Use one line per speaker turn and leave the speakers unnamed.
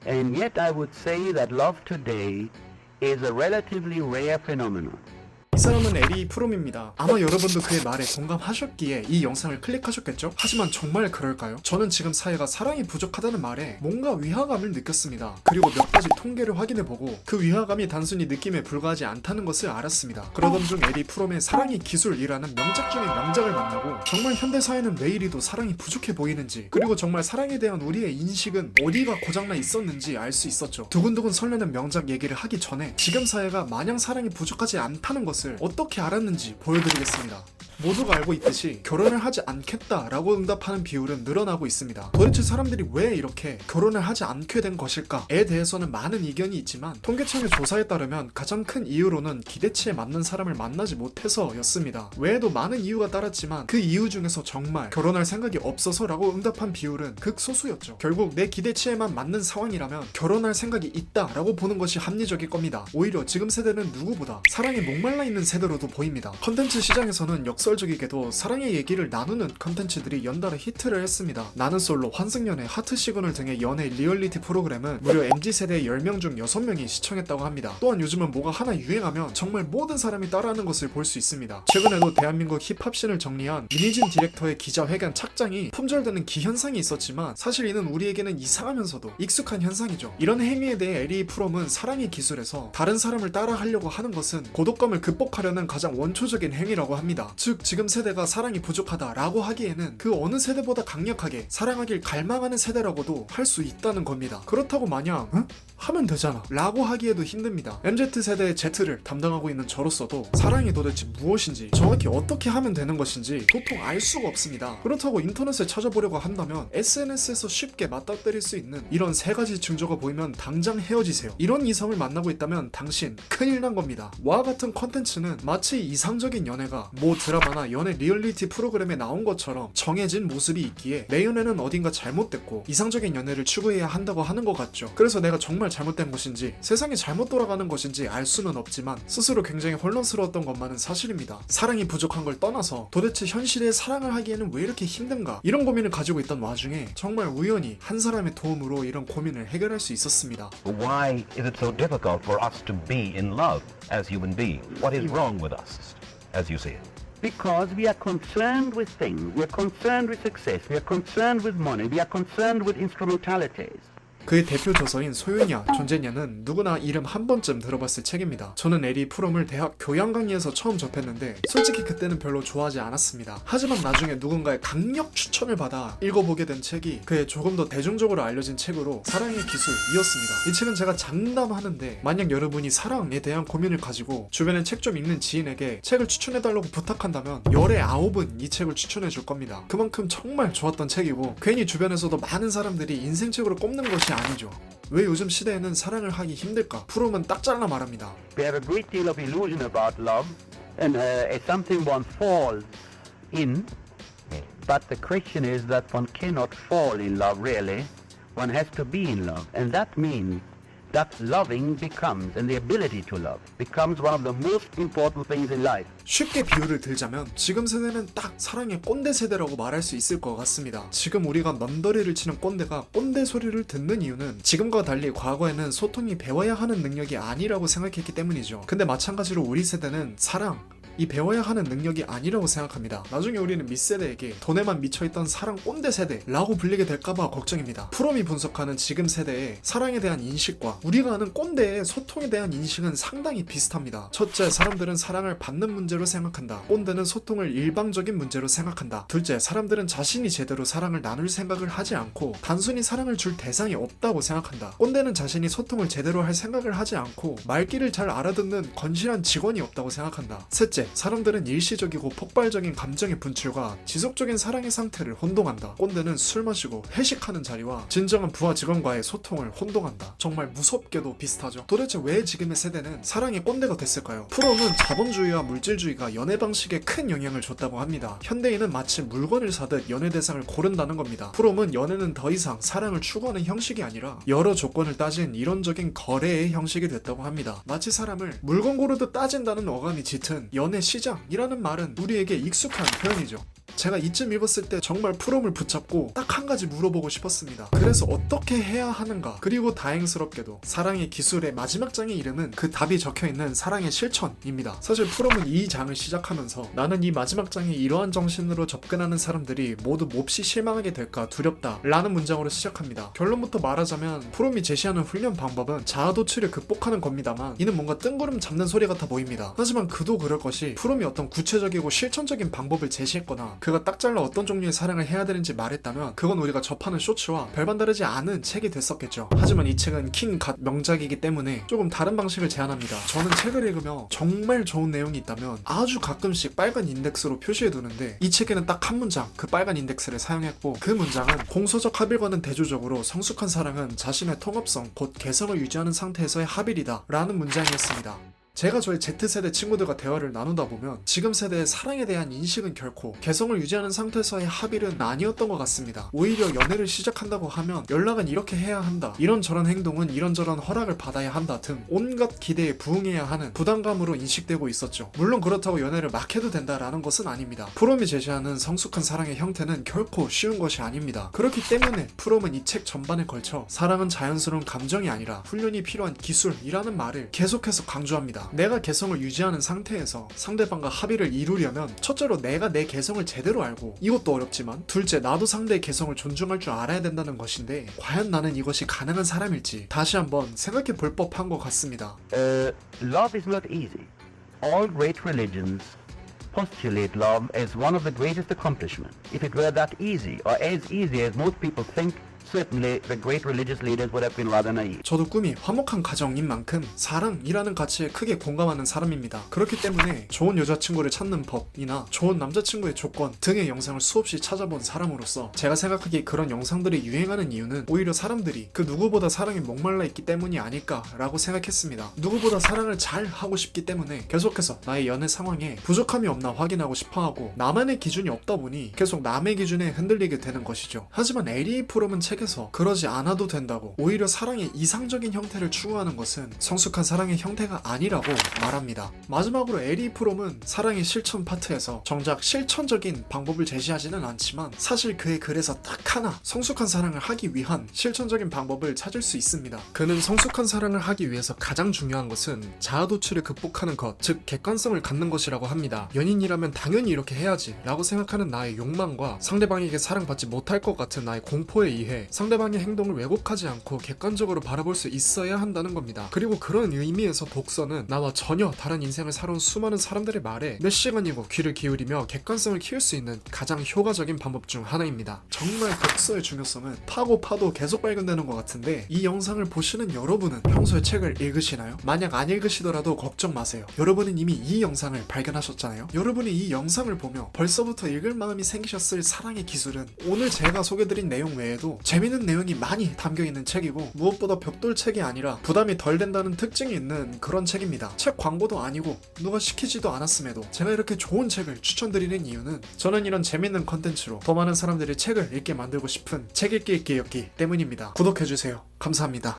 And yet I would say that love today is a relatively rare phenomenon.
이 사람은 에리 프롬입니다. 아마 여러분도 그의 말에 공감하셨기에 이 영상을 클릭하셨겠죠? 하지만 정말 그럴까요? 저는 지금 사회가 사랑이 부족하다는 말에 뭔가 위화감을 느꼈습니다. 그리고 몇 가지 통계를 확인해보고 그 위화감이 단순히 느낌에 불과하지 않다는 것을 알았습니다. 그러던 중 에리 프롬의 사랑의 기술이라는 명작 중의 명작을 만나고 정말 현대사회는 왜 이리도 사랑이 부족해 보이는지, 그리고 정말 사랑에 대한 우리의 인식은 어디가 고장나 있었는지 알 수 있었죠. 두근두근 설레는 명작 얘기를 하기 전에 지금 사회가 마냥 사랑이 부족하지 않다는 것을 어떻게 알았는지 보여드리겠습니다. 모두가 알고 있듯이 결혼을 하지 않겠다라고 응답하는 비율은 늘어나고 있습니다. 도대체 사람들이 왜 이렇게 결혼을 하지 않게 된 것일까에 대해서는 많은 의견이 있지만 통계청의 조사에 따르면 가장 큰 이유로는 기대치에 맞는 사람을 만나지 못해서였습니다. 외에도 많은 이유가 따랐지만 그 이유 중에서 정말 결혼할 생각이 없어서라고 응답한 비율은 극소수였죠. 결국 내 기대치에만 맞는 상황이라면 결혼할 생각이 있다라고 보는 것이 합리적일 겁니다. 오히려 지금 세대는 누구보다 사랑에 목말라 있는 세대로도 보입니다. 컨텐츠 시장에서는 역설적이게도 사랑의 얘기를 나누는 컨텐츠들이 연달아 히트를 했습니다. 나는 솔로, 환승연애, 하트 시그널 등의 연애 리얼리티 프로그램은 무려 MZ세대의 10명 중 6명이 시청했다고 합니다. 또한 요즘은 뭐가 하나 유행하면 정말 모든 사람이 따라하는 것을 볼 수 있습니다. 최근에도 대한민국 힙합씬을 정리한 민희진 디렉터의 기자회견 착장이 품절되는 기현상이 있었지만 사실 이는 우리에게는 이상하면서도 익숙한 현상이죠. 이런 행위에 대해 에리 프롬은 사랑의 기술에서 다른 사람을 따라하려고 하는 것은 고독감을 극복하려는 가장 원초적인 행위라고 합니다. 즉 지금 세대가 사랑이 부족하다라고 하기에는 그 어느 세대보다 강력하게 사랑하길 갈망하는 세대라고도 할 수 있다는 겁니다. 그렇다고 마냥 응? 하면 되잖아 라고 하기에도 힘듭니다. MZ세대의 Z를 담당하고 있는 저로서도 사랑이 도대체 무엇인지, 정확히 어떻게 하면 되는 것인지 도통 알 수가 없습니다. 그렇다고 인터넷에 찾아보려고 한다면 SNS에서 쉽게 맞닥뜨릴 수 있는 이런 세 가지 징조가 보이면 당장 헤어지세요. 이런 이성을 만나고 있다면 당신 큰일 난 겁니다. 와 같은 컨텐츠는 마치 이상적인 연애가 모 드라마나 연애 리얼리티 프로그램에 나온 것처럼 정해진 모습이 있기에 내 연애는 어딘가 잘못됐고 이상적인 연애를 추구해야 한다고 하는 것 같죠. 그래서 내가 정말 잘못된 것인지 세상이 잘못 돌아가는 것인지 알 수는 없지만 스스로 굉장히 혼란스러웠던 것만은 사실입니다. 사랑이 부족한 걸 떠나서 도대체 현실에 사랑을 하기에는 왜 이렇게 힘든가, 이런 고민을 가지고 있던 와중에 정말 우연히 한 사람의 도움으로 이런 고민을 해결할 수 있었습니다.
Why is it so difficult for us to be in love as human beings? What is wrong with us, as you see it?
Because we are concerned with things, we are concerned with success, we are concerned with money, we are concerned with instrumentalities.
그의 대표 저서인 소유냐, 존재냐는 누구나 이름 한 번쯤 들어봤을 책입니다. 저는 에리 프롬을 대학 교양 강의에서 처음 접했는데 솔직히 그때는 별로 좋아하지 않았습니다. 하지만 나중에 누군가의 강력 추천을 받아 읽어보게 된 책이 그의 조금 더 대중적으로 알려진 책으로 사랑의 기술이었습니다. 이 책은 제가 장담하는데 만약 여러분이 사랑에 대한 고민을 가지고 주변에 책 좀 읽는 지인에게 책을 추천해달라고 부탁한다면 열의 9은 이 책을 추천해줄 겁니다. 그만큼 정말 좋았던 책이고 괜히 주변에서도 많은 사람들이 인생책으로 꼽는 것이 아니죠. 왜 요즘 시대에는 사랑을 하기 힘들까? 프롬은 딱 잘라 말합니다.
We have a great deal of illusion about love, and it's something one falls in. But the question is that one cannot fall in love really. One has to be in love, and that means that loving becomes, and the ability to love becomes one of the most important things in life.
쉽게 비유를 들자면 지금 세대는 딱 사랑의 꼰대 세대라고 말할 수 있을 것 같습니다. 지금 우리가 넌더리를 치는 꼰대가 꼰대 소리를 듣는 이유는 지금과 달리 과거에는 소통이 배워야 하는 능력이 아니라고 생각했기 때문이죠. 근데 마찬가지로 우리 세대는 사랑, 이 배워야 하는 능력이 아니라고 생각합니다. 나중에 우리는 밑세대에게 돈에만 미쳐있던 사랑 꼰대 세대라고 불리게 될까봐 걱정입니다. 프롬이 분석하는 지금 세대의 사랑에 대한 인식과 우리가 아는 꼰대의 소통에 대한 인식은 상당히 비슷합니다. 첫째, 사람들은 사랑을 받는 문제로 생각한다. 꼰대는 소통을 일방적인 문제로 생각한다. 둘째, 사람들은 자신이 제대로 사랑을 나눌 생각을 하지 않고 단순히 사랑을 줄 대상이 없다고 생각한다. 꼰대는 자신이 소통을 제대로 할 생각을 하지 않고 말귀를 잘 알아듣는 건실한 직원이 없다고 생각한다. 셋째, 사람들은 일시적이고 폭발적인 감정의 분출과 지속적인 사랑의 상태를 혼동한다. 꼰대는 술 마시고 회식하는 자리와 진정한 부하 직원과의 소통을 혼동한다. 정말 무섭게도 비슷하죠. 도대체 왜 지금의 세대는 사랑의 꼰대가 됐을까요? 프롬은 자본주의와 물질주의가 연애 방식에 큰 영향을 줬다고 합니다. 현대인은 마치 물건을 사듯 연애 대상을 고른다는 겁니다. 프롬은 연애는 더 이상 사랑을 추구하는 형식이 아니라 여러 조건을 따진 이론적인 거래의 형식이 됐다고 합니다. 마치 사람을 물건 고르듯 따진다는 어감이 짙은 연애 시장이라는 말은 우리에게 익숙한 표현이죠. 제가 이쯤 읽었을 때 정말 프롬을 붙잡고 딱 한 가지 물어보고 싶었습니다. 그래서 어떻게 해야 하는가? 그리고 다행스럽게도 사랑의 기술의 마지막 장의 이름은 그 답이 적혀있는 사랑의 실천입니다. 사실 프롬은 이 장을 시작하면서 나는 이 마지막 장에 이러한 정신으로 접근하는 사람들이 모두 몹시 실망하게 될까 두렵다 라는 문장으로 시작합니다. 결론부터 말하자면 프롬이 제시하는 훈련 방법은 자아도취를 극복하는 겁니다만 이는 뭔가 뜬구름 잡는 소리 같아 보입니다. 하지만 그도 그럴 것이 프롬이 어떤 구체적이고 실천적인 방법을 제시했거나 그가 딱 잘라 어떤 종류의 사랑을 해야 되는지 말했다면 그건 우리가 접하는 쇼츠와 별반 다르지 않은 책이 됐었겠죠. 하지만 이 책은 킹 갓 명작이기 때문에 조금 다른 방식을 제안합니다. 저는 책을 읽으며 정말 좋은 내용이 있다면 아주 가끔씩 빨간 인덱스로 표시해두는데 이 책에는 딱 한 문장 그 빨간 인덱스를 사용했고 그 문장은 공소적 합일과는 대조적으로 성숙한 사랑은 자신의 통합성 곧 개성을 유지하는 상태에서의 합일이다 라는 문장이었습니다. 제가 저희 Z세대 친구들과 대화를 나누다 보면 지금 세대의 사랑에 대한 인식은 결코 개성을 유지하는 상태에서의 합일은 아니었던 것 같습니다. 오히려 연애를 시작한다고 하면 연락은 이렇게 해야 한다, 이런저런 행동은 이런저런 허락을 받아야 한다 등 온갖 기대에 부응해야 하는 부담감으로 인식되고 있었죠. 물론 그렇다고 연애를 막 해도 된다라는 것은 아닙니다. 프롬이 제시하는 성숙한 사랑의 형태는 결코 쉬운 것이 아닙니다. 그렇기 때문에 프롬은 이 책 전반에 걸쳐 사랑은 자연스러운 감정이 아니라 훈련이 필요한 기술이라는 말을 계속해서 강조합니다. 내가 개성을 유지하는 상태에서 상대방과 합의를 이루려면 첫째로 내가 내 개성을 제대로 알고, 이것도 어렵지만 둘째 나도 상대의 개성을 존중할 줄 알아야 된다는 것인데 과연 나는 이것이 가능한 사람일지 다시 한번 생각해 볼 법한 것 같습니다.
Love is not easy. All great religions postulate love as one of the greatest accomplishments. If it were that easy, or as easy as most people think, certainly the great religious leaders would have been rather naive.
저도 꿈이 화목한 가정인 만큼 사랑이라는 가치에 크게 공감하는 사람입니다. 그렇기 때문에 좋은 여자친구를 찾는 법이나 좋은 남자친구의 조건 등의 영상을 수없이 찾아본 사람으로서 제가 생각하기에 그런 영상들이 유행하는 이유는 오히려 사람들이 그 누구보다 사랑에 목말라 있기 때문이 아닐까라고 생각했습니다. 누구보다 사랑을 잘 하고 싶기 때문에 계속해서 나의 연애 상황에 부족함이 없나 확인하고 싶어하고 나만의 기준이 없다 보니 계속 남의 기준에 흔들리게 되는 것이죠. 하지만 에리 프롬은 책에서 그러지 않아도 된다고, 오히려 사랑의 이상적인 형태를 추구하는 것은 성숙한 사랑의 형태가 아니라고 말합니다. 마지막으로 에리 프롬은 사랑의 실천 파트에서 정작 실천적인 방법을 제시하지는 않지만 사실 그의 글에서 딱 하나 성숙한 사랑을 하기 위한 실천적인 방법을 찾을 수 있습니다. 그는 성숙한 사랑을 하기 위해서 가장 중요한 것은 자아도취를 극복하는 것, 즉 객관성을 갖는 것이라고 합니다. 연인이라면 당연히 이렇게 해야지 라고 생각하는 나의 욕망과 상대방에게 사랑받지 못할 것 같은 나의 공포에 의해 상대방의 행동을 왜곡하지 않고 객관적으로 바라볼 수 있어야 한다는 겁니다. 그리고 그런 의미에서 독서는 나와 전혀 다른 인생을 살아온 수많은 사람들의 말에 몇 시간이고 귀를 기울이며 객관성을 키울 수 있는 가장 효과적인 방법 중 하나입니다. 정말 독서의 중요성은 파고 파도 계속 발견되는 것 같은데 이 영상을 보시는 여러분은 평소에 책을 읽으시나요? 만약 안 읽으시더라도 걱정 마세요. 여러분은 이미 이 영상을 발견하셨잖아요. 여러분이 이 영상을 보며 벌써부터 읽을 마음이 생기셨을 사랑의 기술은 오늘 제가 소개드린 내용 외에도 재밌는 내용이 많이 담겨있는 책이고 무엇보다 벽돌책이 아니라 부담이 덜 된다는 특징이 있는 그런 책입니다. 책 광고도 아니고 누가 시키지도 않았음에도 제가 이렇게 좋은 책을 추천드리는 이유는 저는 이런 재밌는 컨텐츠로 더 많은 사람들이 책을 읽게 만들고 싶은 책 읽기 읽기였기 때문입니다. 구독해주세요. 감사합니다.